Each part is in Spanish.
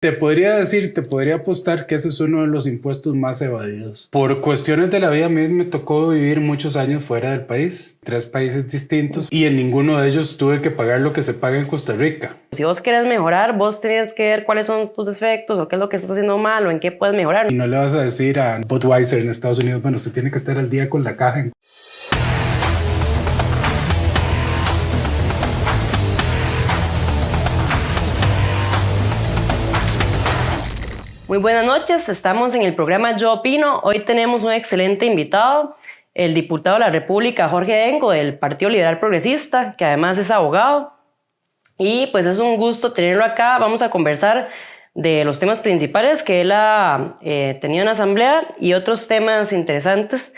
Te podría decir, te podría apostar que ese es uno de los impuestos más evadidos. Por cuestiones de la vida, a mí me tocó vivir muchos años fuera del país, 3 países distintos, y en ninguno de ellos tuve que pagar lo que se paga en Costa Rica. Si vos querés mejorar, vos tenés que ver cuáles son tus defectos o qué es lo que estás haciendo mal o en qué puedes mejorar. Y no le vas a decir a Budweiser en Estados Unidos, bueno, usted tiene que estar al día con la caja. Muy buenas noches, estamos en el programa Yo Opino. Hoy tenemos un excelente invitado, el diputado de la República, Jorge Dengo, del Partido Liberal Progresista, que además es abogado. Y pues es un gusto tenerlo acá. Vamos a conversar de los temas principales que él ha tenido en la Asamblea y otros temas interesantes.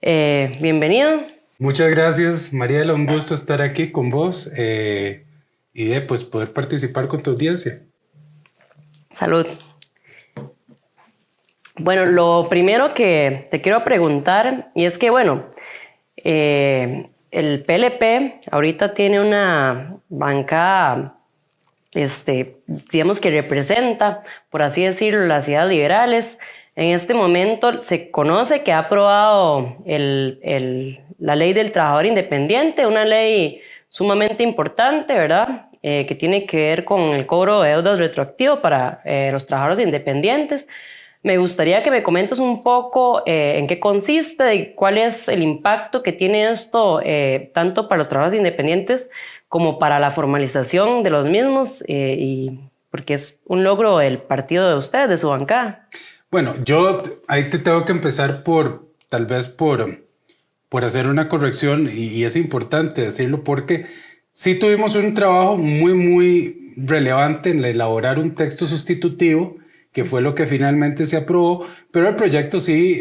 Bienvenido. Muchas gracias, Mariela. Un gusto estar aquí con vos y de pues poder participar con tu audiencia. Salud. Bueno, lo primero que te quiero preguntar, y es que, bueno, el PLP ahorita tiene una bancada, digamos que representa, por así decirlo, las ideas liberales. En este momento se conoce que ha aprobado la ley del trabajador independiente, una ley sumamente importante, ¿verdad? Que tiene que ver con el cobro de deudas retroactivo para los trabajadores independientes. Me gustaría que me comentes un poco en qué consiste y cuál es el impacto que tiene esto tanto para los trabajadores independientes como para la formalización de los mismos, y porque es un logro del partido de ustedes, de su bancada. Bueno, yo ahí te tengo que empezar tal vez por hacer una corrección y es importante decirlo porque sí tuvimos un trabajo muy relevante en elaborar un texto sustitutivo que fue lo que finalmente se aprobó, pero el proyecto sí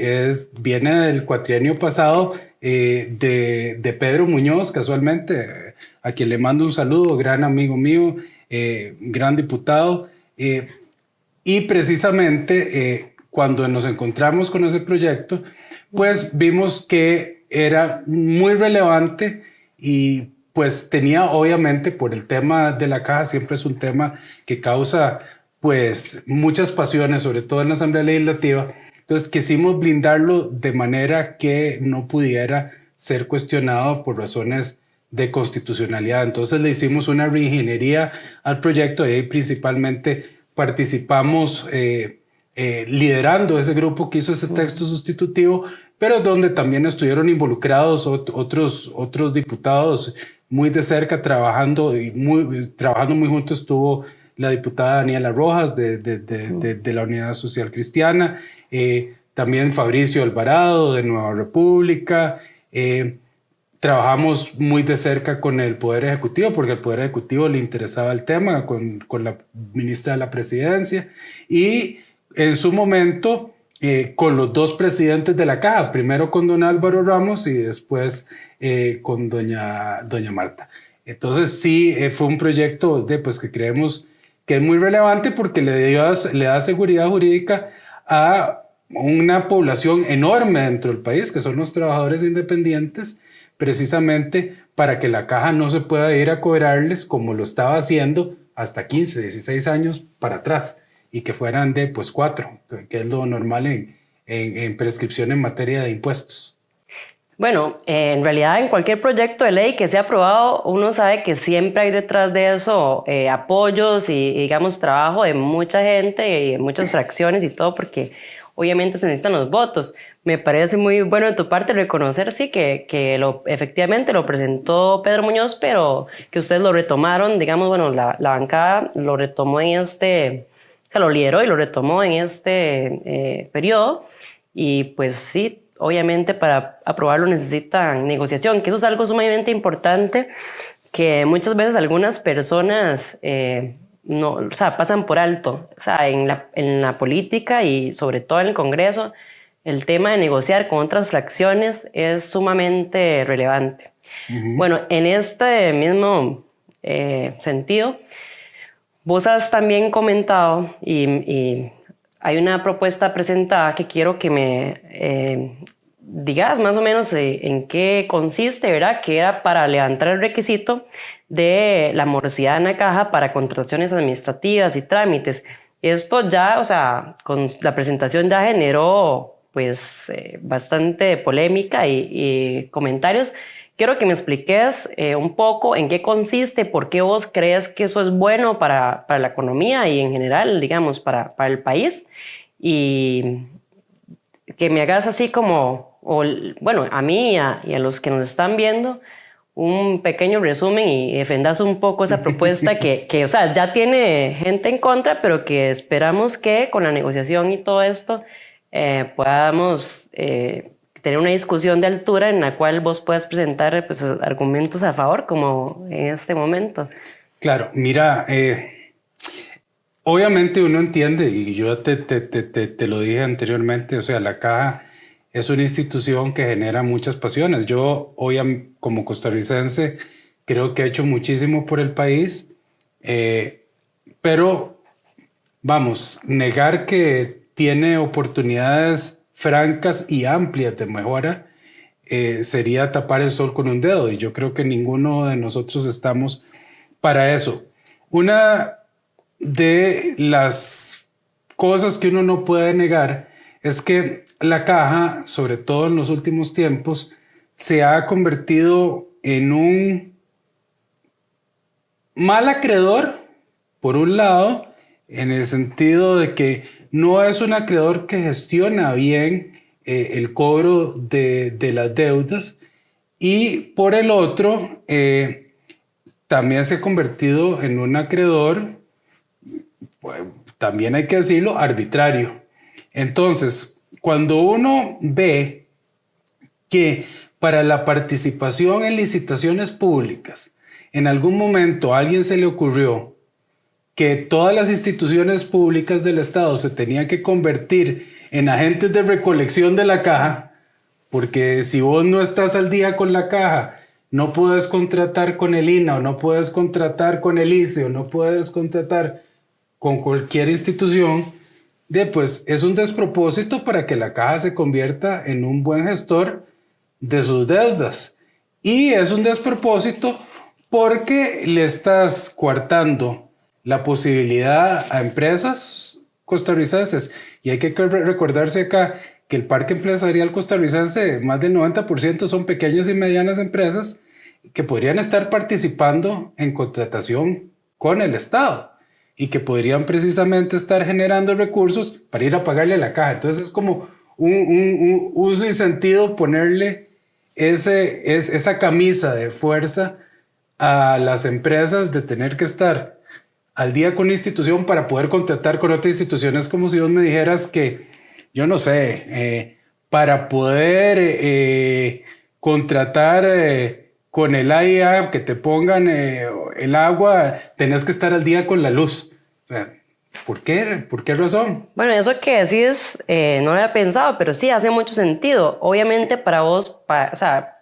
viene del cuatrienio pasado de Pedro Muñoz, casualmente, a quien le mando un saludo, gran amigo mío, gran diputado, y precisamente cuando nos encontramos con ese proyecto, pues vimos que era muy relevante y pues tenía obviamente por el tema de la caja, siempre es un tema que causa pues muchas pasiones, sobre todo en la Asamblea Legislativa. Entonces quisimos blindarlo de manera que no pudiera ser cuestionado por razones de constitucionalidad. Entonces le hicimos una reingeniería al proyecto y ahí principalmente participamos liderando ese grupo que hizo ese texto sustitutivo, pero donde también estuvieron involucrados otros diputados muy de cerca trabajando muy juntos. Estuvo la diputada Daniela Rojas de la Unidad Social Cristiana, también Fabricio Alvarado de Nueva República. Trabajamos muy de cerca con el Poder Ejecutivo porque al Poder Ejecutivo le interesaba el tema, con la ministra de la Presidencia y en su momento con los dos presidentes de la Caja, primero con don Álvaro Ramos y después con doña Marta. Entonces sí, fue un proyecto pues, que creemos que es muy relevante porque le da seguridad jurídica a una población enorme dentro del país, que son los trabajadores independientes, precisamente para que la caja no se pueda ir a cobrarles como lo estaba haciendo hasta 15, 16 años para atrás, y que fueran de pues 4, que es lo normal en prescripción en materia de impuestos. Bueno, en realidad en cualquier proyecto de ley que sea aprobado, uno sabe que siempre hay detrás de eso apoyos y, digamos, trabajo de mucha gente y de muchas fracciones y todo, porque obviamente se necesitan los votos. Me parece muy bueno de tu parte reconocer, sí, que efectivamente lo presentó Pedro Muñoz, pero que ustedes lo retomaron, digamos, bueno, la bancada lo retomó lo lideró y lo retomó en este periodo, y pues sí, obviamente para aprobarlo necesitan negociación, que eso es algo sumamente importante que muchas veces algunas personas pasan por alto. O sea, en la política y sobre todo en el Congreso, el tema de negociar con otras fracciones es sumamente relevante. Bueno, en este mismo sentido, vos has también comentado y hay una propuesta presentada que quiero que me digas más o menos en qué consiste, ¿verdad? Que era para levantar el requisito de la morosidad en la caja para contrataciones administrativas y trámites. Esto ya, o sea, con la presentación ya generó pues bastante polémica y comentarios. Quiero que me expliques un poco en qué consiste, por qué vos crees que eso es bueno para la economía y en general, digamos, para el país. Y que me hagas así como, o, bueno, a mí y a los que nos están viendo, un pequeño resumen y defendas un poco esa propuesta que, o sea, ya tiene gente en contra, pero que esperamos que con la negociación y todo esto podamos tener una discusión de altura en la cual vos puedas presentar pues, argumentos a favor, como en este momento. Claro, mira, obviamente uno entiende, y yo te lo dije anteriormente, o sea, la caja es una institución que genera muchas pasiones. Yo hoy, como costarricense, creo que ha hecho muchísimo por el país, pero vamos, negar que tiene oportunidades francas y amplias de mejora sería tapar el sol con un dedo, y yo creo que ninguno de nosotros estamos para eso. Una de las cosas que uno no puede negar es que la caja, sobre todo en los últimos tiempos, se ha convertido en un mal acreedor, por un lado, en el sentido de que no es un acreedor que gestiona bien el cobro de las deudas, y por el otro, también se ha convertido en un acreedor, pues, también hay que decirlo, arbitrario. Entonces, cuando uno ve que para la participación en licitaciones públicas, en algún momento a alguien se le ocurrió que todas las instituciones públicas del Estado se tenían que convertir en agentes de recolección de la caja, porque si vos no estás al día con la caja, no puedes contratar con el INA, o no puedes contratar con el ICE, o no puedes contratar con cualquier institución, pues es un despropósito para que la caja se convierta en un buen gestor de sus deudas. Y es un despropósito porque le estás coartando la posibilidad a empresas costarricenses. Y hay que recordarse acá que el parque empresarial costarricense, más del 90% son pequeñas y medianas empresas que podrían estar participando en contratación con el Estado y que podrían precisamente estar generando recursos para ir a pagarle a la caja. Entonces es como un sinsentido ponerle esa camisa de fuerza a las empresas de tener que estar al día con una institución para poder contratar con otras instituciones. Como si vos me dijeras que, yo no sé, para poder contratar con el AIA, que te pongan el agua, tenés que estar al día con la luz. ¿Por qué? ¿Por qué razón? Bueno, eso que decís no lo había pensado, pero sí hace mucho sentido. Obviamente para vos, o sea,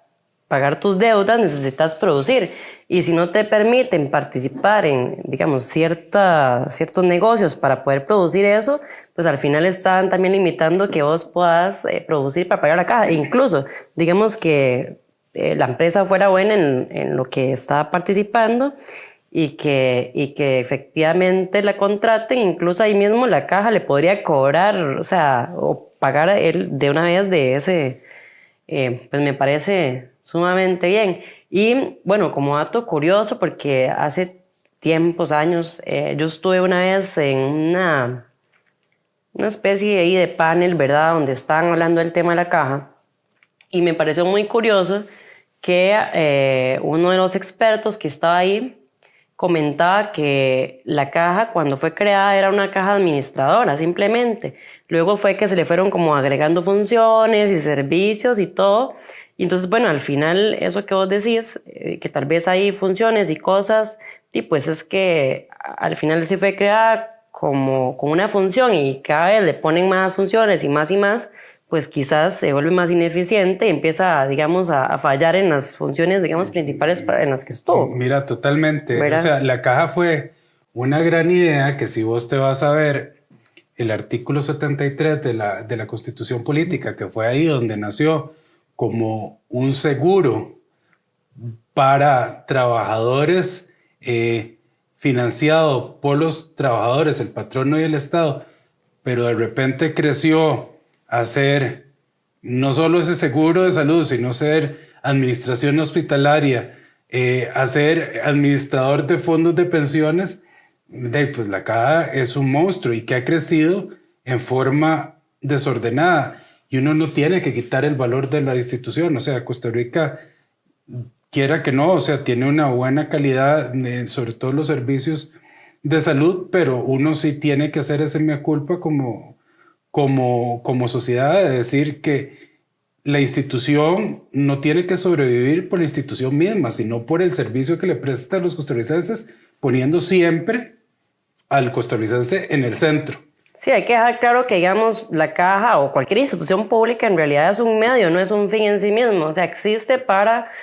pagar tus deudas necesitas producir, y si no te permiten participar en, digamos, ciertos negocios para poder producir eso, pues al final están también limitando que vos puedas producir para pagar la caja. E incluso, digamos que la empresa fuera buena en lo que está participando y que efectivamente la contraten, incluso ahí mismo la caja le podría cobrar, o sea, o pagar a él de una vez de ese, pues me parece sumamente bien. Y bueno, como dato curioso, porque hace tiempos, años, yo estuve una vez en una especie ahí de panel, ¿verdad?, donde estaban hablando del tema de la caja, y me pareció muy curioso que uno de los expertos que estaba ahí comentaba que la caja, cuando fue creada, era una caja administradora simplemente. Luego fue que se le fueron como agregando funciones y servicios y todo. Y entonces, bueno, al final eso que vos decís, que tal vez hay funciones y cosas, y pues es que al final sí fue creada como una función, y cada vez le ponen más funciones y más, pues quizás se vuelve más ineficiente y empieza, digamos, a fallar en las funciones, digamos, principales en las que estuvo. Mira, totalmente. ¿Verdad? O sea, la caja fue una gran idea que, si vos te vas a ver el artículo 73 de la Constitución Política, que fue ahí donde nació como un seguro para trabajadores financiado por los trabajadores, el patrono y el Estado, pero de repente creció a ser no solo ese seguro de salud, sino ser administración hospitalaria, a ser administrador de fondos de pensiones, pues la caja es un monstruo y que ha crecido en forma desordenada. Y uno no tiene que quitar el valor de la institución. O sea, Costa Rica, quiera que no, o sea, tiene una buena calidad, sobre todo los servicios de salud, pero uno sí tiene que hacer ese mea culpa como sociedad, de decir que la institución no tiene que sobrevivir por la institución misma, sino por el servicio que le presta a los costarricenses, poniendo siempre al costarricense en el centro. Sí, hay que dejar claro que, digamos, la caja o cualquier institución pública en realidad es un medio, no es un fin en sí mismo. O sea, existe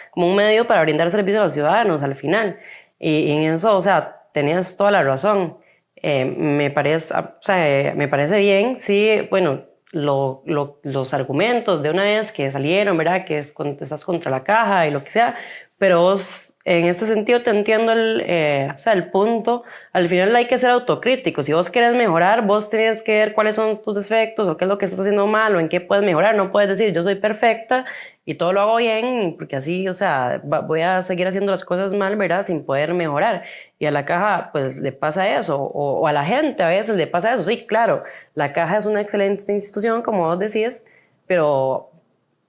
como un medio para brindar servicio a los ciudadanos al final. Y en eso, o sea, tenías toda la razón. Me parece bien, sí, bueno, los argumentos de una vez que salieron, ¿verdad? Que estás contra la caja y lo que sea, pero vos, en este sentido te entiendo el punto. Al final hay que ser autocrítico. Si vos querés mejorar, vos tienes que ver cuáles son tus defectos o qué es lo que estás haciendo mal o en qué puedes mejorar. No puedes decir yo soy perfecta y todo lo hago bien, porque así, o sea, voy a seguir haciendo las cosas mal, ¿verdad? Sin poder mejorar. Y a la caja, pues, le pasa eso, o a la gente a veces le pasa eso. Sí, claro, la caja es una excelente institución, como vos decís, pero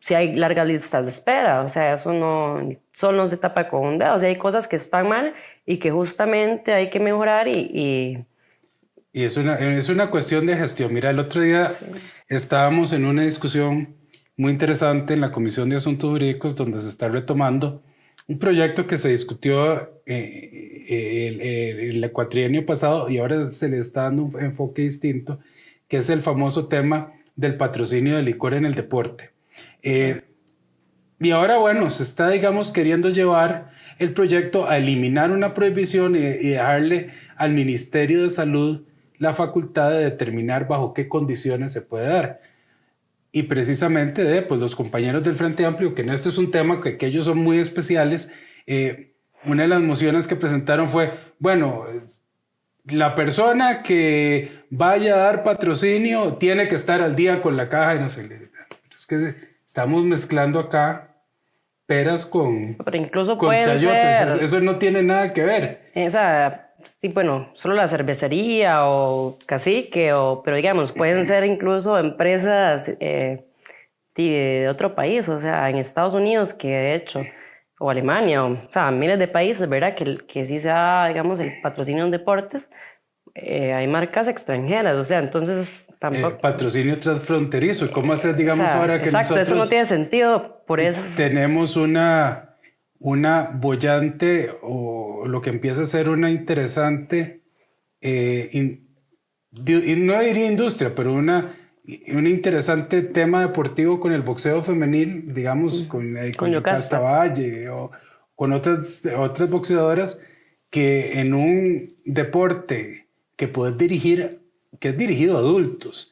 si hay largas listas de espera, o sea, eso no se tapa con un dedo. O sea, hay cosas que están mal y que justamente hay que mejorar y es una cuestión de gestión. Mira, el otro día estábamos en una discusión muy interesante en la Comisión de Asuntos Jurídicos, donde se está retomando un proyecto que se discutió el cuatrienio pasado y ahora se le está dando un enfoque distinto, que es el famoso tema del patrocinio de licor en el deporte. Y ahora, bueno, se está, digamos, queriendo llevar el proyecto a eliminar una prohibición y dejarle al Ministerio de Salud la facultad de determinar bajo qué condiciones se puede dar. Y precisamente pues los compañeros del Frente Amplio, que en este es un tema que ellos son muy especiales, una de las mociones que presentaron fue, bueno, la persona que vaya a dar patrocinio tiene que estar al día con la caja y no sé. Es que estamos mezclando acá peras con, pero incluso con chayotes. Eso no tiene nada que ver. Sí, bueno, solo la cervecería o cacique, pero digamos, pueden ser incluso empresas de otro país, o sea, en Estados Unidos, que de hecho, o Alemania, o sea, miles de países, ¿verdad? Que sí se da, digamos, el patrocinio en deportes. Hay marcas extranjeras, o sea, entonces tampoco... patrocinio transfronterizo. ¿Y cómo hacer, digamos, ahora que exacto, nosotros... eso no tiene sentido, por eso... Tenemos una boyante o lo que empieza a ser una interesante, no diría industria, pero un interesante tema deportivo con el boxeo femenil, digamos, con Yocasta Valle o con otras boxeadoras que en un deporte que puedes dirigir, que es dirigido a adultos,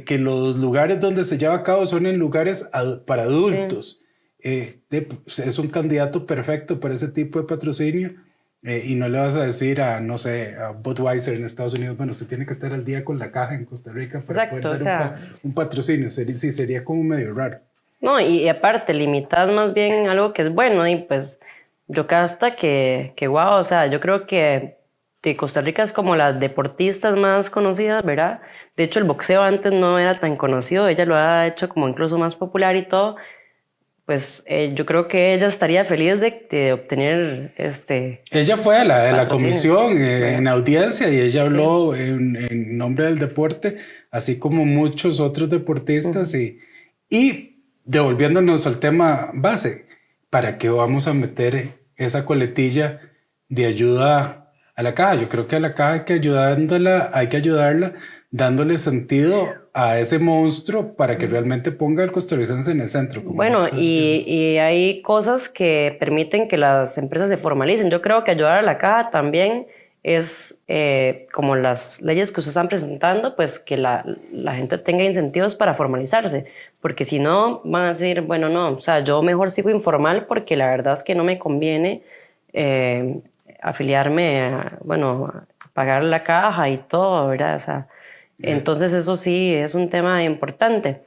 que los lugares donde se lleva a cabo son en lugares para adultos. Es un candidato perfecto para ese tipo de patrocinio y no le vas a decir a Budweiser en Estados Unidos, bueno, usted tiene que estar al día con la caja en Costa Rica para poder dar un patrocinio. Sería como medio raro. No, y aparte, limitar más bien algo que es bueno, y pues Yocasta que guau, o sea, yo creo que Costa Rica es como las deportistas más conocidas, ¿verdad? De hecho, el boxeo antes no era tan conocido, ella lo ha hecho como incluso más popular y todo. Pues yo creo que ella estaría feliz de obtener Ella fue a la comisión en audiencia y ella habló en nombre del deporte, así como muchos otros deportistas. Y devolviéndonos al tema base, ¿para qué vamos a meter esa coletilla de ayuda a la caja? Yo creo que a la caja hay que ayudarla dándole sentido a ese monstruo para que realmente ponga al costarricense en el centro. Bueno, y hay cosas que permiten que las empresas se formalicen. Yo creo que ayudar a la caja también es como las leyes que ustedes están presentando, pues que la gente tenga incentivos para formalizarse, porque si no van a decir, bueno, no, o sea, yo mejor sigo informal porque la verdad es que no me conviene afiliarme, bueno, a pagar la caja y todo, ¿verdad? O sea, entonces eso sí es un tema importante.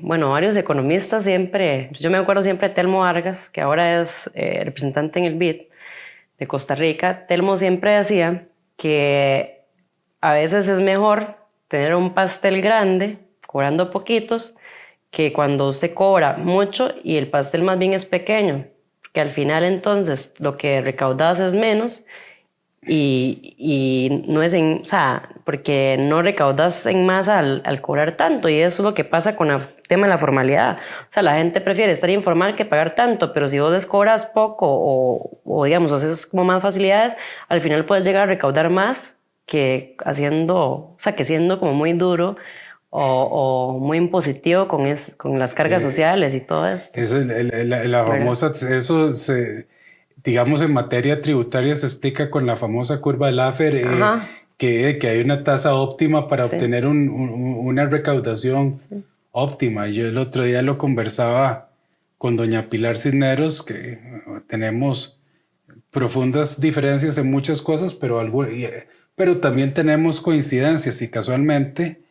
Bueno, varios economistas siempre, yo me acuerdo siempre de Telmo Vargas, que ahora es representante en el BID de Costa Rica. Telmo siempre decía que a veces es mejor tener un pastel grande, cobrando poquitos, que cuando usted cobra mucho y el pastel más bien es pequeño, que al final entonces lo que recaudas es menos y no es o sea, porque no recaudas en masa al cobrar tanto, y eso es lo que pasa con el tema de la formalidad. O sea, la gente prefiere estar informal que pagar tanto, pero si vos les cobras poco o digamos, haces como más facilidades, al final puedes llegar a recaudar más que haciendo, o sea, que siendo como muy duro o muy impositivo con las cargas sociales y todo esto. Eso es la famosa, eso se, digamos, en materia tributaria se explica con la famosa curva de Laffer, que hay una tasa óptima para obtener una recaudación óptima. Yo el otro día lo conversaba con doña Pilar Cisneros, que tenemos profundas diferencias en muchas cosas, pero también tenemos coincidencias, y casualmente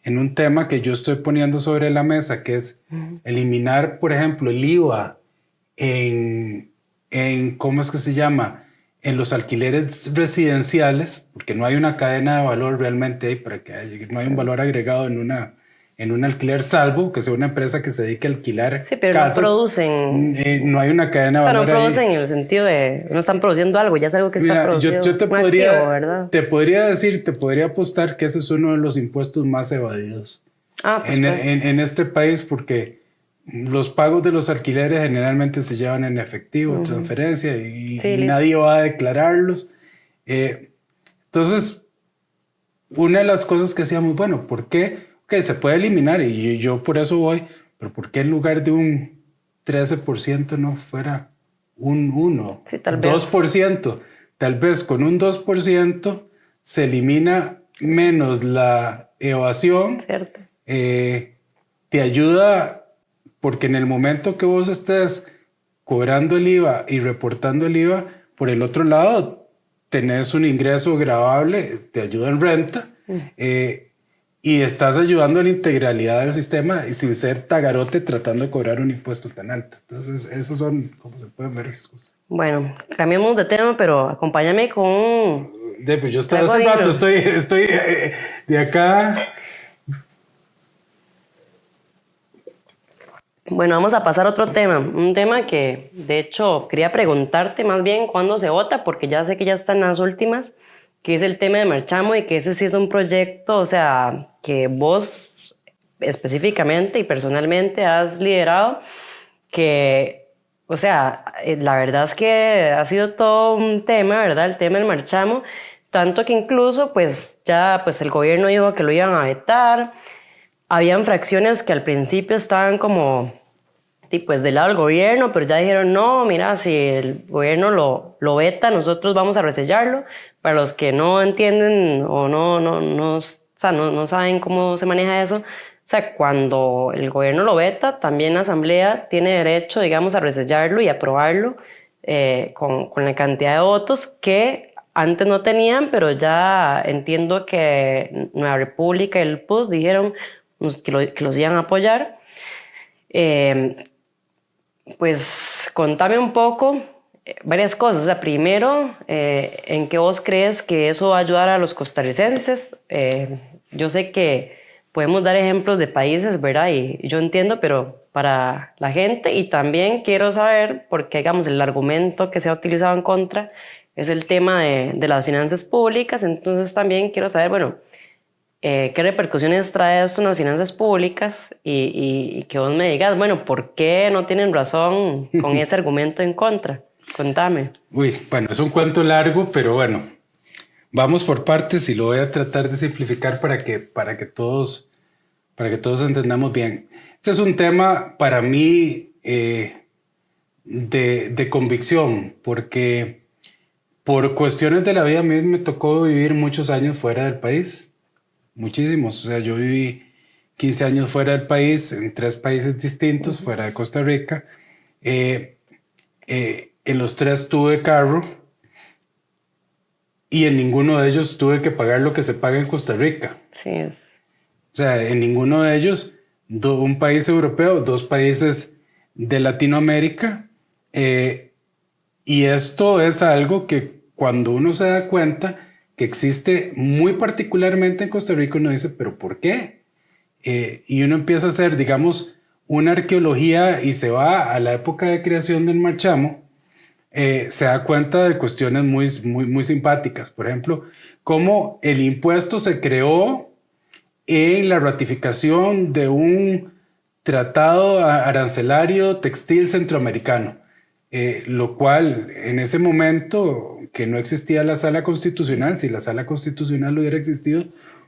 en un tema que yo estoy poniendo sobre la mesa, que es eliminar, por ejemplo, el IVA en ¿cómo es que se llama? En los alquileres residenciales, porque no hay una cadena de valor realmente ahí para que no hay un valor agregado en un alquiler, salvo que sea una empresa que se dedique a alquilar pero casas. No producen. No hay una cadena de valor. No producen en el sentido de no están produciendo algo, ya es algo que está producido. Yo te podría decir, te podría apostar que ese es uno de los impuestos más evadidos en este país, porque los pagos de los alquileres generalmente se llevan en efectivo, transferencia, y nadie va a declararlos. Entonces, una de las cosas que decíamos, bueno, ¿por qué? Que se puede eliminar, y yo por eso voy, pero ¿por qué en lugar de un 13% no fuera un 1, tal vez 2%? Tal vez con un 2% se elimina menos la evasión. Cierto. Te ayuda, porque en el momento que vos estés cobrando el IVA y reportando el IVA, por el otro lado tenés un ingreso gravable, te ayuda en renta, y estás ayudando a la integralidad del sistema y sin ser tagarote tratando de cobrar un impuesto tan alto. Entonces, esos son como se pueden ver esas cosas. Bueno, cambiamos de tema, pero acompáñame con... Pues yo estaba hace rato, estoy de acá. Bueno, vamos a pasar a otro tema. Un tema que, de hecho, quería preguntarte más bien cuándo se vota, porque ya sé que ya están las últimas, que es el tema de Marchamo, y que ese sí es un proyecto, o sea, que vos específicamente y personalmente has liderado, que, o sea, la verdad es que ha sido todo un tema, ¿verdad? El tema del Marchamo, tanto que incluso, pues, ya pues el gobierno dijo que lo iban a vetar. Habían fracciones que al principio estaban como, pues, del lado del gobierno, pero ya dijeron, no, mira, si el gobierno lo veta, nosotros vamos a resellarlo. Para los que no entienden o no saben cómo se maneja eso, o sea, cuando el gobierno lo veta, también la asamblea tiene derecho, digamos, a resellarlo y aprobarlo con la cantidad de votos que antes no tenían, pero ya entiendo que Nueva República y el PUS dijeron que los iban a apoyar. Pues contame un poco varias cosas. O sea, primero, ¿en qué vos crees que eso va a ayudar a los costarricenses? Yo sé que podemos dar ejemplos de países, ¿verdad? Y yo entiendo, pero para la gente, y también quiero saber, porque digamos el argumento que se ha utilizado en contra es el tema de las finanzas públicas. Entonces también quiero saber, bueno, ¿qué repercusiones trae esto en las finanzas públicas? Y que vos me digas, bueno, ¿por qué no tienen razón con ese argumento en contra? Contame. Bueno, es un cuento largo, pero bueno, vamos por partes y lo voy a tratar de simplificar para que todos entendamos bien. Este es un tema para mí de convicción, porque por cuestiones de la vida a mí me tocó vivir muchos años fuera del país. Muchísimos. O sea, yo viví 15 años fuera del país, en 3 países distintos, fuera de Costa Rica. En los 3 tuve carro. y en ninguno de ellos tuve que pagar lo que se paga en Costa Rica. Sí. O sea, en ninguno de ellos, un país europeo, 2 países de Latinoamérica. Y esto es algo que cuando uno se da cuenta que existe muy particularmente en Costa Rica, uno dice, ¿pero por qué? Y uno empieza a hacer, digamos, una arqueología y se va a la época de creación del marchamo, se da cuenta de cuestiones muy simpáticas. Por ejemplo, cómo el impuesto se creó en la ratificación de un tratado arancelario textil centroamericano, lo cual en ese momento que no existía la sala constitucional, si la sala constitucional hubiera existido,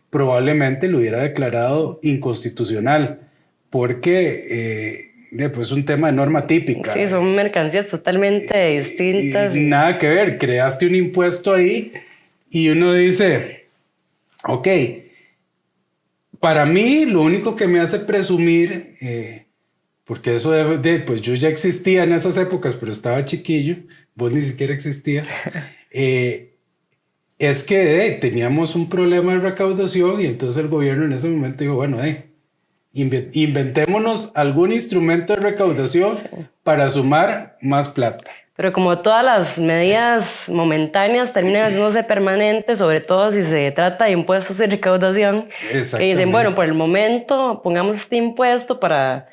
probablemente lo hubiera declarado inconstitucional, porque pues es un tema de norma típica. Sí, son mercancías totalmente distintas. Y nada que ver, creaste un impuesto ahí y uno dice, ok, para mí lo único que me hace presumir, porque eso pues yo ya existía en esas épocas, pero estaba chiquillo, vos ni siquiera existías, es que teníamos un problema de recaudación y entonces el gobierno en ese momento dijo, bueno, inventémonos algún instrumento de recaudación para sumar más plata. Pero como todas las medidas momentáneas terminan haciéndose permanentes, sobre todo si se trata de impuestos y recaudación, que dicen, bueno, por el momento pongamos este impuesto para,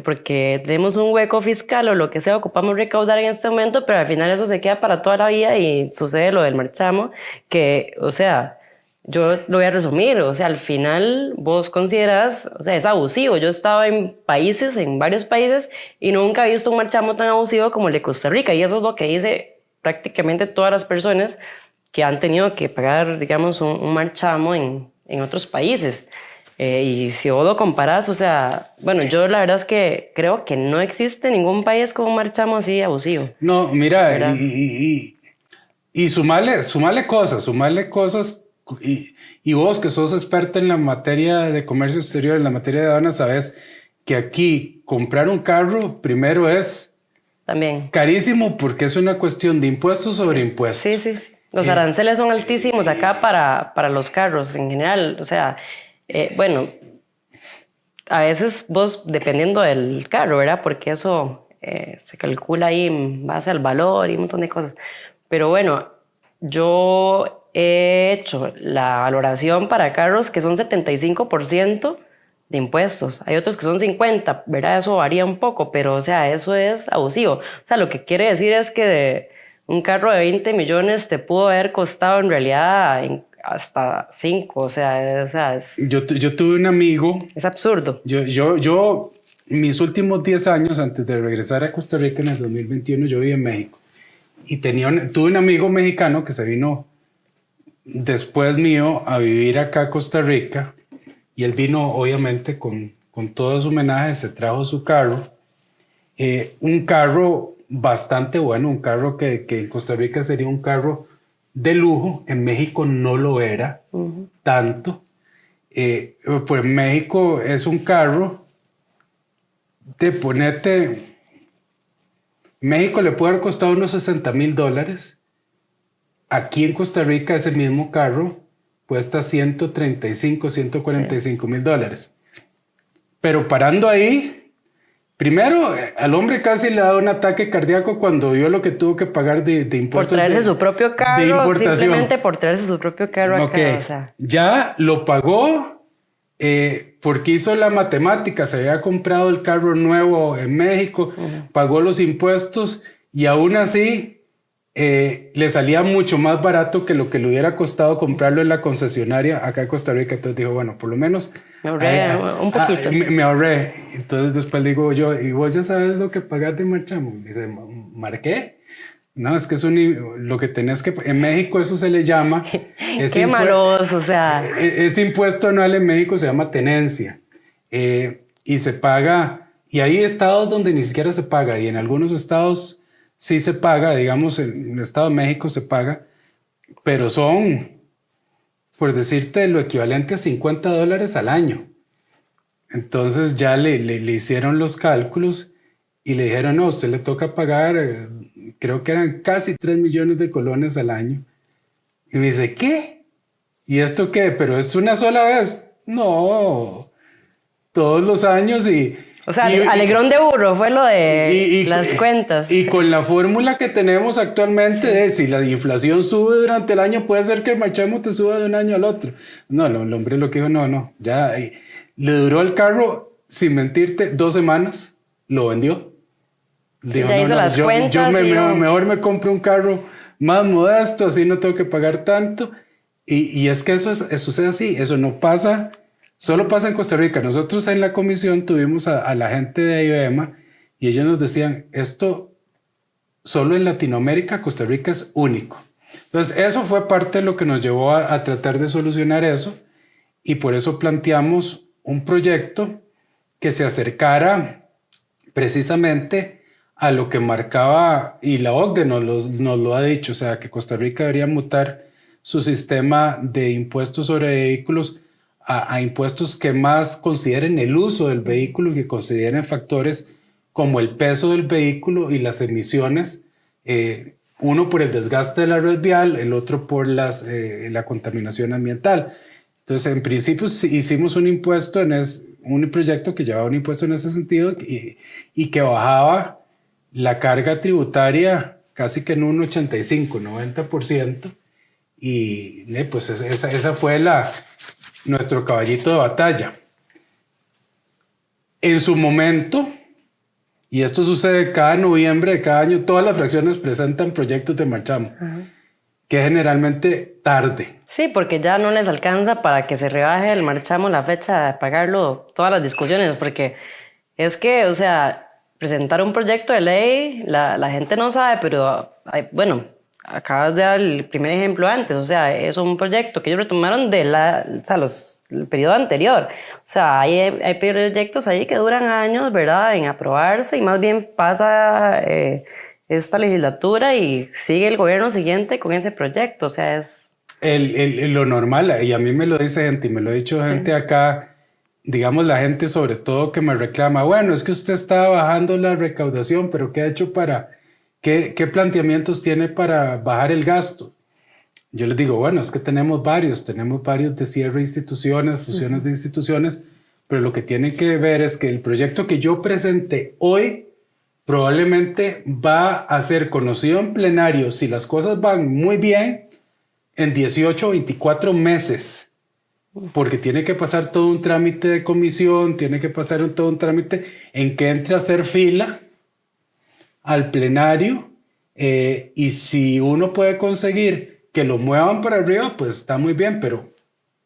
porque tenemos un hueco fiscal o lo que sea, ocupamos recaudar en este momento, pero al final eso se queda para toda la vida y sucede lo del marchamo, que, o sea, yo lo voy a resumir, o sea, al final vos consideras, o sea, es abusivo. Yo he estado en varios países, y nunca he visto un marchamo tan abusivo como el de Costa Rica, y eso es lo que dice prácticamente todas las personas que han tenido que pagar, digamos, un marchamo en otros países. Y si vos lo comparás, o sea, bueno, yo la verdad es que creo que no existe ningún país con un marchamo así abusivo. No, mira, y sumarle cosas. Y vos que sos experta en la materia de comercio exterior, en la materia de aduanas, sabes que aquí comprar un carro primero es también carísimo porque es una cuestión de impuestos sobre impuestos. Sí. Los aranceles son altísimos acá para los carros en general. O sea, bueno, a veces vos, dependiendo del carro, ¿verdad? Porque eso se calcula ahí en base al valor y un montón de cosas. Pero bueno, yo he hecho la valoración para carros que son 75% de impuestos. Hay otros que son 50%, ¿verdad? Eso varía un poco, pero o sea, eso es abusivo. O sea, lo que quiere decir es que un carro de 20 millones te pudo haber costado en realidad hasta 5. O sea es... Yo tuve un amigo... Es absurdo. Yo mis últimos 10 años antes de regresar a Costa Rica en el 2021, yo viví en México. Y tuve un amigo mexicano que se vino después mío a vivir acá a Costa Rica, y él vino obviamente con todo su homenaje, se trajo su carro, un carro bastante bueno, un carro que en Costa Rica sería un carro de lujo, en México no lo era tanto, pues México es un carro de ponete, México le puede haber costado unos $60,000. Aquí en Costa Rica ese mismo carro cuesta $135,000-$145,000. Pero parando ahí, primero al hombre casi le da un ataque cardíaco cuando vio lo que tuvo que pagar de impuestos. Por traerse su propio carro, de importación. Simplemente por traerse su propio carro okay. acá. O sea. Ya lo pagó porque hizo la matemática, se había comprado el carro nuevo en México, pagó los impuestos y aún así... le salía mucho más barato que lo que le hubiera costado comprarlo en la concesionaria acá en Costa Rica. Entonces dijo, bueno, por lo menos me ahorré un poquito. Me ahorré. Entonces después le digo yo, ¿y vos ya sabes lo que pagas de marchamo? Dice, ¿marqué? No, es que es lo que tenés que... En México eso se le llama... Qué malos, o sea... Ese impuesto anual en México se llama tenencia. Y se paga... Y hay estados donde ni siquiera se paga. Y en algunos estados... sí se paga, digamos, en el Estado de México se paga, pero son, por decirte, lo equivalente a $50 al año. Entonces ya le hicieron los cálculos y le dijeron, no, a usted le toca pagar, creo que eran casi 3 millones de colones al año. Y me dice, ¿qué? ¿Y esto qué? ¿Pero es una sola vez? No, todos los años O sea, alegrón de burro fue lo de las cuentas. Y con la fórmula que tenemos actualmente de si la inflación sube durante el año, puede ser que el marchamo te suba de un año al otro. No, el hombre lo que dijo, no, ya le duró el carro, sin mentirte, 2 semanas, lo vendió. Dijo, ya hizo las cuentas. Yo mejor me compro un carro más modesto, así no tengo que pagar tanto. Y es que eso sucede así, eso no pasa. Solo pasa en Costa Rica. Nosotros en la comisión tuvimos a la gente de IBEMA y ellos nos decían, esto solo en Latinoamérica, Costa Rica es único. Entonces eso fue parte de lo que nos llevó a tratar de solucionar eso y por eso planteamos un proyecto que se acercara precisamente a lo que marcaba, y la OCDE nos lo ha dicho, o sea, que Costa Rica debería mutar su sistema de impuestos sobre vehículos a impuestos que más consideren el uso del vehículo, que consideren factores como el peso del vehículo y las emisiones, uno por el desgaste de la red vial, el otro por la contaminación ambiental. Entonces, en principio hicimos un proyecto que llevaba un impuesto en ese sentido y que bajaba la carga tributaria casi que en un 85-90%, y pues esa fue nuestro caballito de batalla. En su momento, y esto sucede cada noviembre de cada año, todas las fracciones presentan proyectos de marchamo, que generalmente tarde. Sí, porque ya no les alcanza para que se rebaje el marchamo la fecha de pagarlo, todas las discusiones, porque es que, o sea, presentar un proyecto de ley, la gente no sabe, pero bueno, acabas de dar el primer ejemplo antes, o sea, es un proyecto que ellos retomaron de el periodo anterior. O sea, hay proyectos ahí que duran años, ¿verdad?, en aprobarse y más bien pasa esta legislatura y sigue el gobierno siguiente con ese proyecto, o sea, es... Lo normal, y a mí me lo dice gente, y me lo ha dicho gente acá, digamos la gente sobre todo que me reclama, bueno, es que usted está bajando la recaudación, pero ¿qué ha hecho ¿Qué planteamientos tiene para bajar el gasto? Yo les digo, bueno, es que tenemos varios de cierre de instituciones, fusiones de instituciones, pero lo que tienen que ver es que el proyecto que yo presenté hoy probablemente va a ser conocido en plenario, si las cosas van muy bien, en 18 o 24 meses, porque tiene que pasar todo un trámite de comisión, tiene que pasar todo un trámite en que entre a hacer fila al plenario, y si uno puede conseguir que lo muevan para arriba, pues está muy bien, pero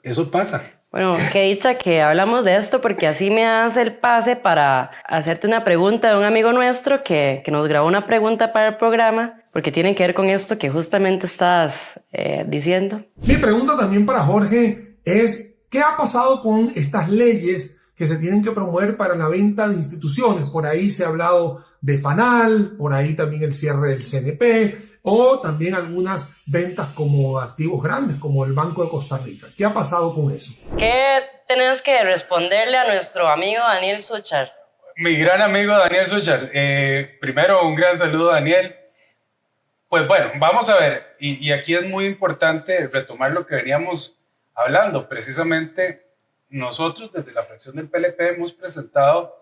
eso pasa. Bueno, qué dicha que hablamos de esto, porque así me das el pase para hacerte una pregunta de un amigo nuestro que nos grabó una pregunta para el programa, porque tiene que ver con esto que justamente estás diciendo. Mi pregunta también para Jorge es, ¿qué ha pasado con estas leyes que se tienen que promover para la venta de instituciones? Por ahí se ha hablado de FANAL, por ahí también el cierre del CNP, o también algunas ventas como activos grandes, como el Banco de Costa Rica. ¿Qué ha pasado con eso? ¿Qué tenés que responderle a nuestro amigo Daniel Suchar? Mi gran amigo Daniel Suchar. Primero, un gran saludo, Daniel. Pues bueno, vamos a ver, y aquí es muy importante retomar lo que veníamos hablando. Precisamente nosotros desde la fracción del PLP hemos presentado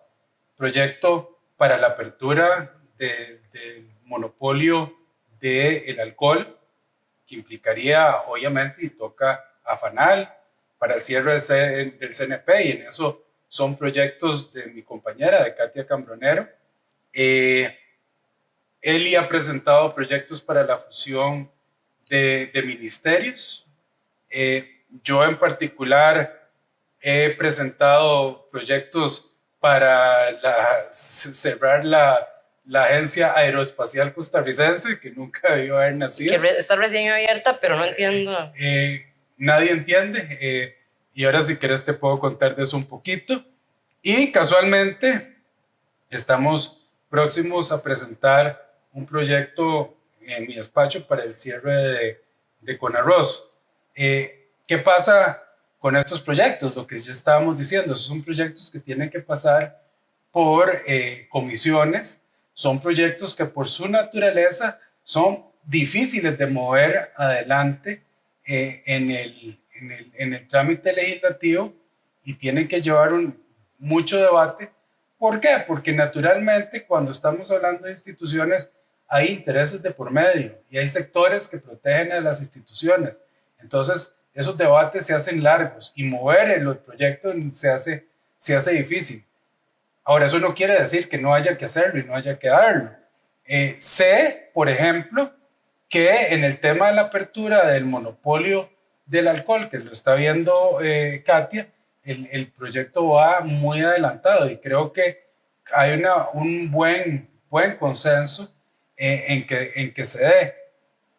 proyecto para la apertura del monopolio del alcohol, que implicaría obviamente y toca a FANAL, para el cierre del CNP, y en eso son proyectos de mi compañera, de Katia Cambronero. Eli ha presentado proyectos para la fusión de ministerios. Yo en particular he presentado proyectos para cerrar la Agencia Aeroespacial Costarricense, que nunca debió haber nacido. Que está recién abierta, pero no entiendo. Nadie entiende. Y ahora si quieres te puedo contar de eso un poquito. Y casualmente estamos próximos a presentar un proyecto en mi despacho para el cierre de Conarroz. ¿Qué pasa con estos proyectos? Lo que ya estábamos diciendo, esos son proyectos que tienen que pasar por comisiones, son proyectos que por su naturaleza son difíciles de mover adelante en el trámite legislativo y tienen que llevar mucho debate. ¿Por qué? Porque naturalmente cuando estamos hablando de instituciones hay intereses de por medio y hay sectores que protegen a las instituciones. Entonces esos debates se hacen largos y mover el proyecto se hace difícil. Ahora, eso no quiere decir que no haya que hacerlo y no haya que darlo. Sé, por ejemplo, que en el tema de la apertura del monopolio del alcohol, que lo está viendo Katia, el proyecto va muy adelantado y creo que hay un buen consenso en que se dé.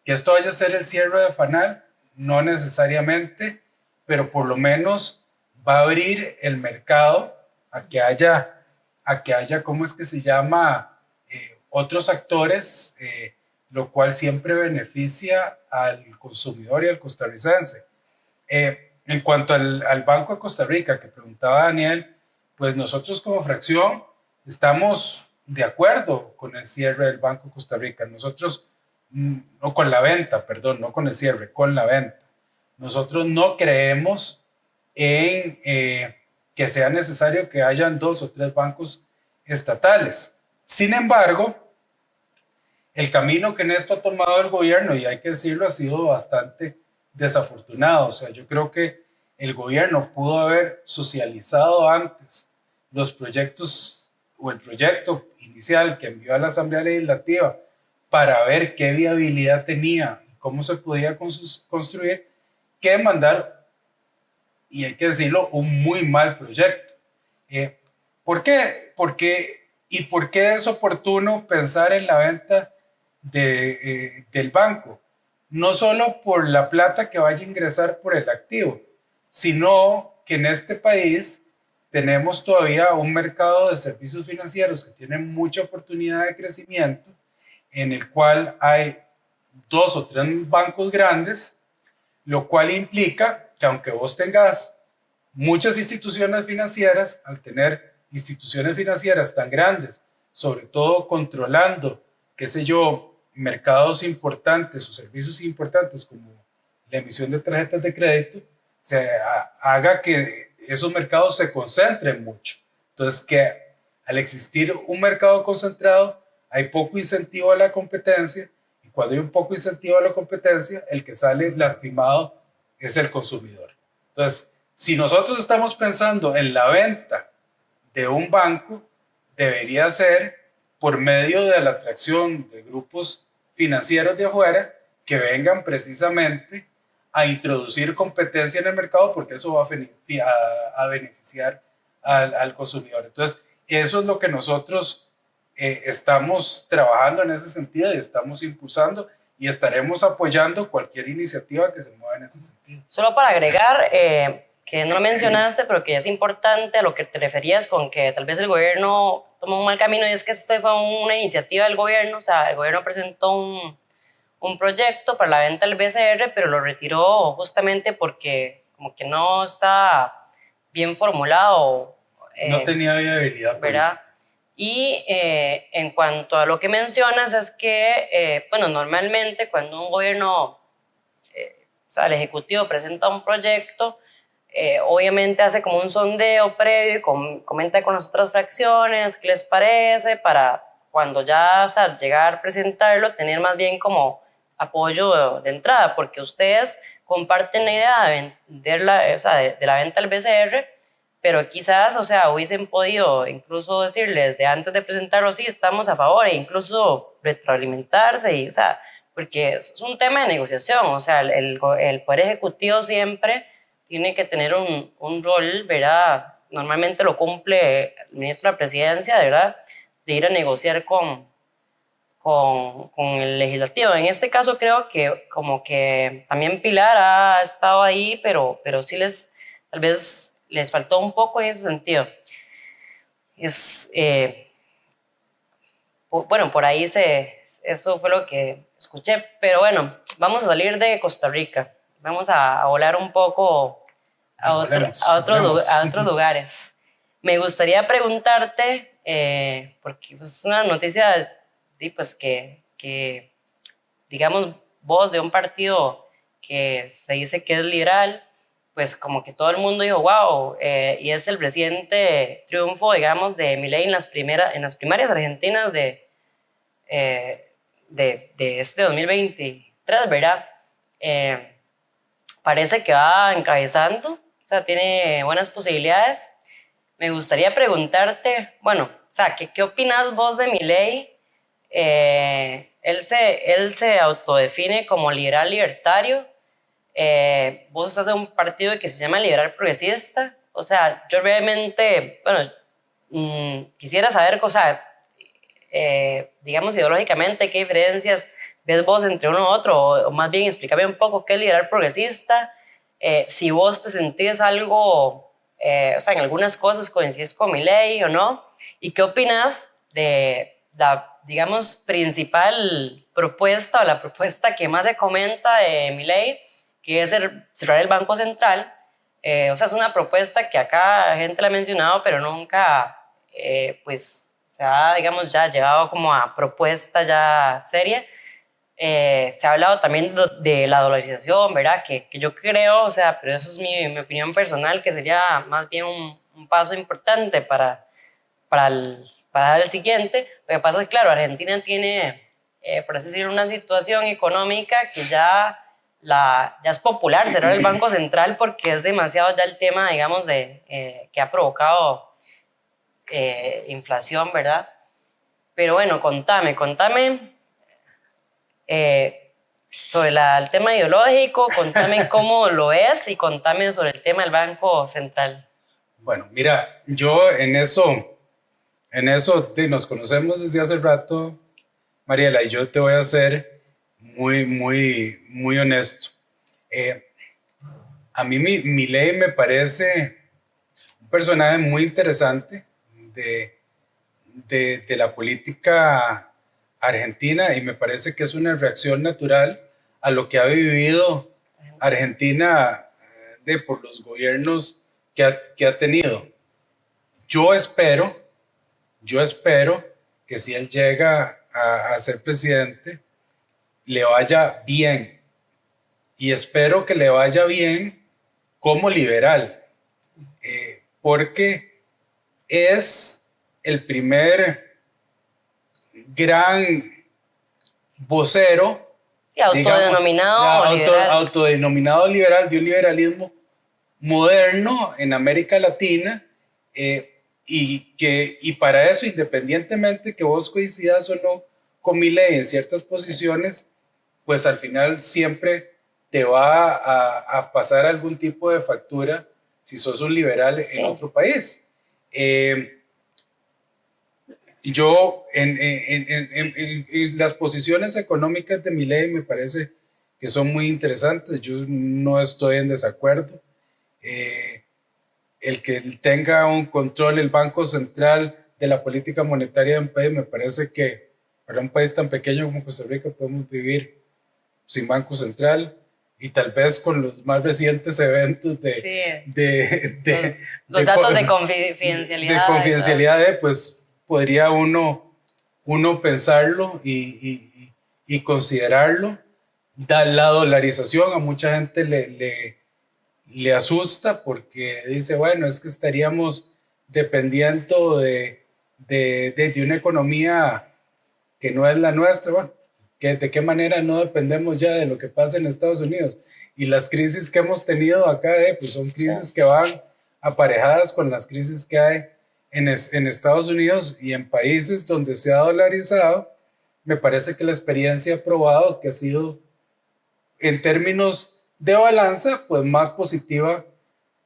Que esto vaya a ser el cierre de Fanal, no necesariamente, pero por lo menos va a abrir el mercado a que haya, ¿cómo es que se llama? Otros actores, lo cual siempre beneficia al consumidor y al costarricense. En cuanto al Banco de Costa Rica, que preguntaba Daniel, pues nosotros como fracción estamos de acuerdo con el cierre del Banco de Costa Rica. Nosotros, no con la venta, perdón, no con el cierre, con la venta. Nosotros no creemos en que sea necesario que hayan 2 o 3 bancos estatales. Sin embargo, el camino que en esto ha tomado el gobierno, y hay que decirlo, ha sido bastante desafortunado. O sea, yo creo que el gobierno pudo haber socializado antes los proyectos o el proyecto inicial que envió a la Asamblea Legislativa para ver qué viabilidad tenía y cómo se podía construir, que mandar, y hay que decirlo, un muy mal proyecto. ¿Por qué? ¿Por qué es oportuno pensar en la venta del banco? No solo por la plata que vaya a ingresar por el activo, sino que en este país tenemos todavía un mercado de servicios financieros que tiene mucha oportunidad de crecimiento, en el cual hay 2 o 3 bancos grandes, lo cual implica que aunque vos tengas muchas instituciones financieras, al tener instituciones financieras tan grandes, sobre todo controlando, qué sé yo, mercados importantes o servicios importantes como la emisión de tarjetas de crédito, se haga que esos mercados se concentren mucho. Entonces, que al existir un mercado concentrado, hay poco incentivo a la competencia, y cuando hay un poco incentivo a la competencia, el que sale lastimado es el consumidor. Entonces, si nosotros estamos pensando en la venta de un banco, debería ser por medio de la atracción de grupos financieros de afuera que vengan precisamente a introducir competencia en el mercado, porque eso va a beneficiar al consumidor. Entonces, eso es lo que nosotros estamos trabajando en ese sentido y estamos impulsando y estaremos apoyando cualquier iniciativa que se mueva en ese sentido. Solo para agregar, que no lo mencionaste, pero que es importante a lo que te referías con que tal vez el gobierno tomó un mal camino, y es que esta fue una iniciativa del gobierno. O sea, el gobierno presentó un proyecto para la venta del BCR, pero lo retiró justamente porque como que no está bien formulado. No tenía viabilidad, ¿verdad? Y en cuanto a lo que mencionas, es que, bueno, normalmente cuando un gobierno, o sea, el Ejecutivo presenta un proyecto, obviamente hace como un sondeo previo y comenta con las otras fracciones qué les parece, para cuando ya, o sea, llegar a presentarlo, tener más bien como apoyo de entrada, porque ustedes comparten la idea de venderla, o sea, de la venta del BCR, pero quizás, o sea, hubiesen podido incluso decirles de antes de presentarlo, sí, estamos a favor, e incluso retroalimentarse, y, o sea, porque es un tema de negociación. O sea, el Poder Ejecutivo siempre tiene que tener un rol, ¿verdad? Normalmente lo cumple el ministro de la Presidencia, ¿verdad? De ir a negociar con el legislativo. En este caso creo que como que también Pilar ha estado ahí, pero sí tal vez les faltó un poco en ese sentido. Bueno, por ahí eso fue lo que escuché, pero bueno, vamos a salir de Costa Rica, vamos a volar un poco a otros lugares. Me gustaría preguntarte, porque es una noticia pues, que digamos, vos de un partido que se dice que es liberal, pues como que todo el mundo dijo, wow, y es el reciente triunfo, digamos, de Milei en las primarias argentinas de este 2023, ¿verdad? Parece que va encabezando, o sea, tiene buenas posibilidades. Me gustaría preguntarte, bueno, o sea, ¿qué opinas vos de Milei? Él se autodefine como liberal libertario. Vos estás en un partido que se llama liberal progresista. O sea, yo realmente, bueno, quisiera saber, o sea, digamos ideológicamente, qué diferencias ves vos entre uno u otro, o más bien explícame un poco qué es liberal progresista, si vos te sentís algo, o sea, en algunas cosas coincides con Milei o no, y qué opinas de la, digamos, principal propuesta o la propuesta que más se comenta de Milei, que es cerrar el Banco Central. O sea, es una propuesta que acá la gente la ha mencionado, pero nunca, pues, se ha, digamos, ya llevado como a propuesta ya seria. Se ha hablado también de la dolarización, ¿verdad? Que yo creo, o sea, pero eso es mi opinión personal, que sería más bien un paso importante para el siguiente. Lo que pasa es que, claro, Argentina tiene, por así decirlo, una situación económica que ya es popular cerrar el Banco Central porque es demasiado ya el tema, digamos, que ha provocado inflación, ¿verdad? Pero bueno, contame sobre el tema ideológico, contame cómo lo es y contame sobre el tema del Banco Central. Bueno, mira, yo nos conocemos desde hace rato, Mariela, y yo te voy a ser muy honesto. A mí Milei me parece un personaje muy interesante de la política argentina, y me parece que es una reacción natural a lo que ha vivido Argentina por los gobiernos que ha tenido. Yo espero que si él llega a ser presidente, le vaya bien. Y espero que le vaya bien como liberal, porque es el primer gran vocero, Sí, autodenominado liberal. Autodenominado liberal, de un liberalismo moderno en América Latina, y para eso, independientemente que vos coincidas o no con Milei en ciertas posiciones, pues al final siempre te va a pasar algún tipo de factura si sos un liberal en otro país. Yo en las posiciones económicas de Milei me parece que son muy interesantes. Yo no estoy en desacuerdo. El que tenga un control el Banco Central de la política monetaria de un país, me parece que para un país tan pequeño como Costa Rica podemos vivir sin Banco Central, y tal vez con los más recientes eventos los datos de confidencialidad. De confidencialidad, pues podría uno pensarlo y considerarlo. La dolarización a mucha gente le asusta porque dice, bueno, es que estaríamos dependiendo de una economía que no es la nuestra. Bueno, ¿de qué manera no dependemos ya de lo que pasa en Estados Unidos? Y las crisis que hemos tenido acá, pues son crisis que van aparejadas con las crisis que hay en Estados Unidos y en países donde se ha dolarizado. Me parece que la experiencia ha probado que ha sido, en términos de balanza, pues más positiva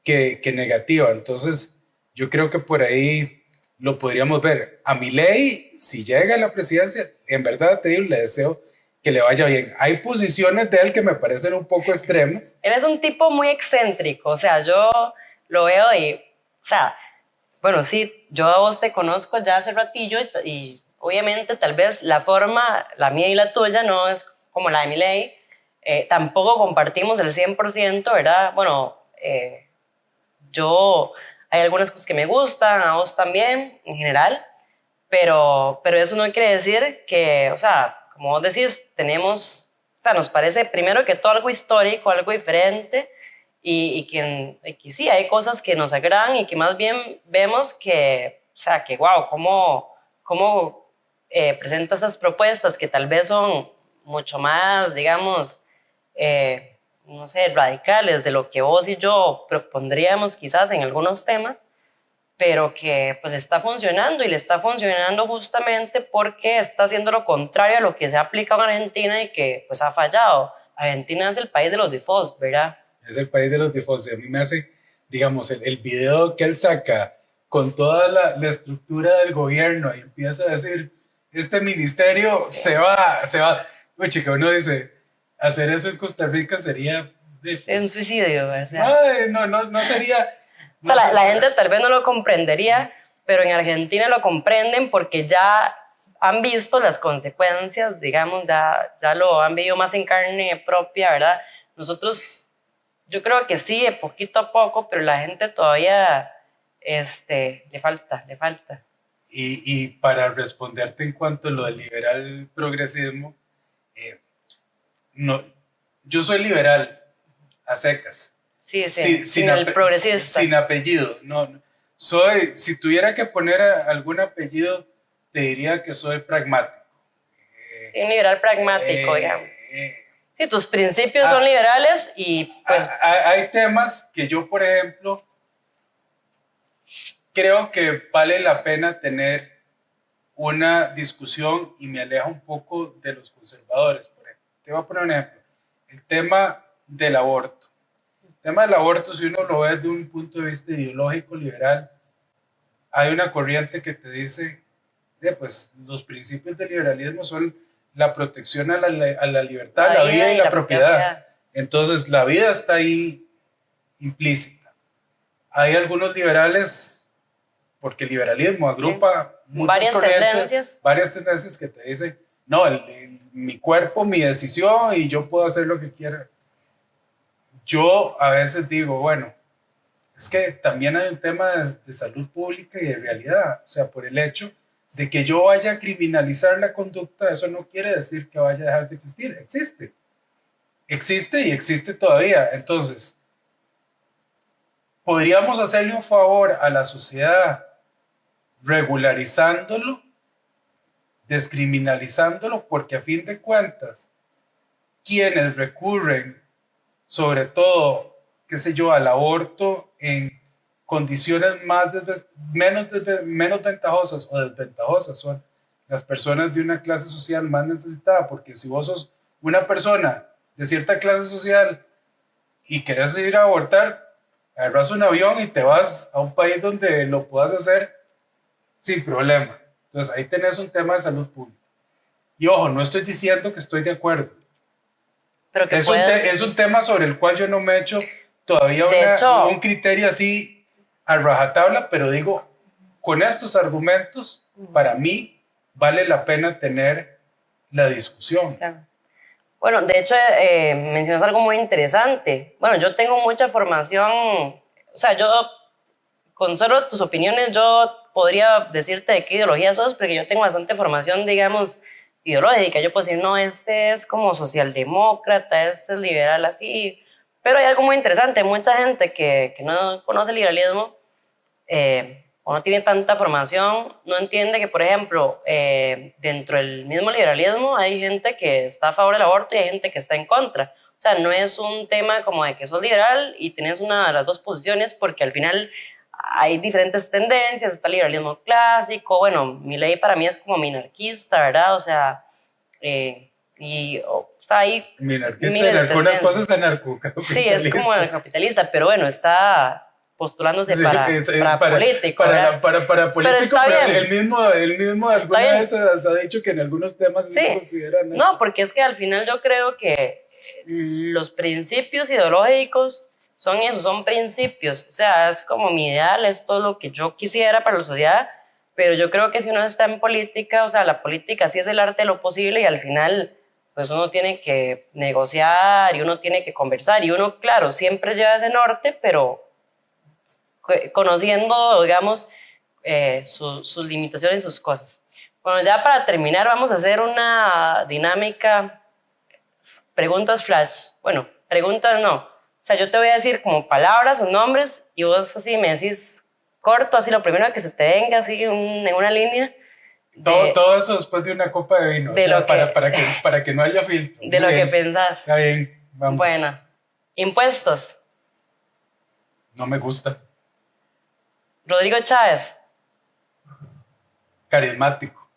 que negativa. Entonces, yo creo que por ahí lo podríamos ver. A Milei, si llega a la presidencia, en verdad te digo, le deseo que le vaya bien. Hay posiciones de él que me parecen un poco extremas. Él es un tipo muy excéntrico, o sea, yo lo veo y, o sea, bueno, sí, yo a vos te conozco ya hace ratillo y obviamente tal vez la forma, la mía y la tuya, no es como la de Milei. Tampoco compartimos el 100%, ¿verdad? Bueno, hay algunas cosas que me gustan, a vos también, en general, pero eso no quiere decir que, o sea, como vos decís, tenemos sea, nos parece primero que todo algo histórico, algo diferente, y que sí, hay cosas que nos agradan y que más bien vemos que, o sea, que wow, cómo presenta esas propuestas que tal vez son mucho más, digamos, no sé, radicales de lo que vos y yo propondríamos quizás en algunos temas, pero que pues está funcionando, y le está funcionando justamente porque está haciendo lo contrario a lo que se ha aplicado en Argentina y que pues ha fallado. Argentina es el país de los defaults, ¿verdad? Es el país de los defaults. A mí me hace, digamos, el video que él saca con toda la estructura del gobierno y empieza a decir, este ministerio se va. Uy, chica, uno dice, hacer eso en Costa Rica sería... Es un suicidio, ¿verdad? No sería... O sea, la gente tal vez no lo comprendería, pero en Argentina lo comprenden porque ya han visto las consecuencias, digamos, ya lo han vivido más en carne propia, ¿verdad? Nosotros, yo creo que sí, poquito a poco, pero la gente todavía le falta. Y para responderte en cuanto a lo del liberal progresismo, no, yo soy liberal a secas. Sí, sin el progresista. Sin apellido. No, si tuviera que poner algún apellido, te diría que soy pragmático. Un liberal pragmático, digamos. Sí, tus principios son liberales y pues... Hay temas que yo, por ejemplo, creo que vale la pena tener una discusión y me aleja un poco de los conservadores. Por ejemplo, te voy a poner un ejemplo. El tema del aborto. El tema del aborto, si uno lo ve desde un punto de vista ideológico, liberal, hay una corriente que te dice, pues los principios del liberalismo son la protección a la libertad, la vida y la propiedad. Entonces, la vida está ahí implícita. Hay algunos liberales, porque el liberalismo agrupa muchas corrientes, varias tendencias que te dicen, no, mi cuerpo, mi decisión y yo puedo hacer lo que quiera. Yo a veces digo, bueno, es que también hay un tema de salud pública y de realidad. O sea, por el hecho de que yo vaya a criminalizar la conducta, eso no quiere decir que vaya a dejar de existir. Existe y existe todavía. Entonces, podríamos hacerle un favor a la sociedad regularizándolo, descriminalizándolo, porque a fin de cuentas, quienes recurren sobre todo, qué sé yo, al aborto en condiciones menos ventajosas o desventajosas son las personas de una clase social más necesitada, porque si vos sos una persona de cierta clase social y querés ir a abortar, agarras un avión y te vas a un país donde lo puedas hacer sin problema. Entonces ahí tenés un tema de salud pública. Y ojo, no estoy diciendo que estoy de acuerdo. Pero que es un tema sobre el cual yo no me he hecho todavía un criterio así a rajatabla, pero digo, con estos argumentos, para mí vale la pena tener la discusión. Claro. Bueno, de hecho, mencionas algo muy interesante. Bueno, yo tengo mucha formación, o sea, yo, con solo tus opiniones, yo podría decirte de qué ideología sos, porque yo tengo bastante formación, digamos, ideológica. Yo puedo decir, no, este es como socialdemócrata, este es liberal, así. Pero hay algo muy interesante. Mucha gente que no conoce el liberalismo o no tiene tanta formación, no entiende que, por ejemplo, dentro del mismo liberalismo hay gente que está a favor del aborto y hay gente que está en contra. O sea, no es un tema como de que sos liberal y tenés una de las dos posiciones, porque al final hay diferentes tendencias. Está el liberalismo clásico, bueno, mi ley para mí es como minarquista, ¿verdad? O sea, hay minarquista en algunas cosas de anarcocapitalista. Sí, es como anarcocapitalista, pero bueno, está postulándose para político. Para político, pero el mismo alguna vez ha dicho que en algunos temas sí. se consideran. No, porque es que al final yo creo que los principios ideológicos son eso, son principios. O sea, es como mi ideal, esto es lo que yo quisiera para la sociedad, pero yo creo que si uno está en política, o sea, la política sí es el arte de lo posible y al final pues uno tiene que negociar y uno tiene que conversar y uno, claro, siempre lleva ese norte, pero conociendo, digamos, sus limitaciones y sus cosas. Bueno, ya para terminar vamos a hacer una dinámica preguntas flash. Bueno, preguntas no. O sea, yo te voy a decir como palabras o nombres y vos así me decís corto, así lo primero que se te venga, así en una línea. Todo eso después de una copa de vino, de o sea, lo que- para que no haya filtro. De lo Muy que bien. pensás. Está bien, vamos. Bueno, impuestos. No me gusta. Rodrigo Chávez. Carismático.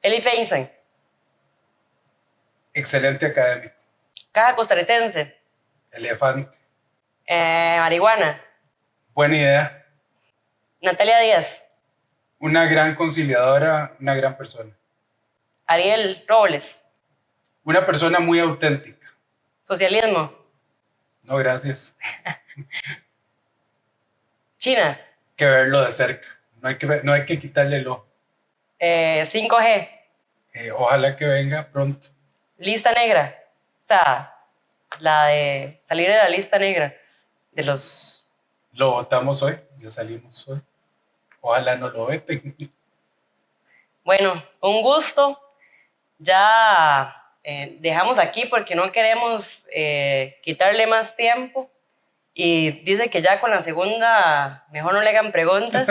Eli Feinstein. Excelente académico. Caja costarricense. Elefante. Marihuana. Buena idea. Natalia Díaz. Una gran conciliadora, una gran persona. Ariel Robles. Una persona muy auténtica. Socialismo. No, gracias. China. Que verlo de cerca. No hay que quitarle el ojo. 5G. Ojalá que venga pronto. Lista negra. O sea, la de salir de la lista negra. De los... Lo votamos hoy, ya salimos hoy. Ojalá no lo veten. Bueno, un gusto. Ya dejamos aquí porque no queremos quitarle más tiempo. Y dice que ya con la segunda mejor no le hagan preguntas.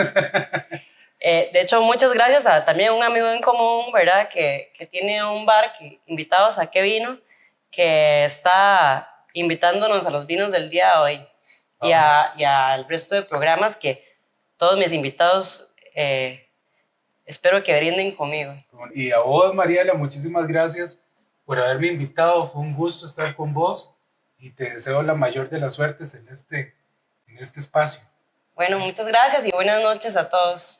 De hecho, muchas gracias a también un amigo en común, ¿verdad? Que tiene un bar, invitados a qué vino, que está invitándonos a los vinos del día de hoy. Y al resto de programas que todos mis invitados espero que brinden conmigo. Y a vos, Mariela, muchísimas gracias por haberme invitado. Fue un gusto estar con vos y te deseo la mayor de las suertes en este espacio. Bueno, muchas gracias y buenas noches a todos.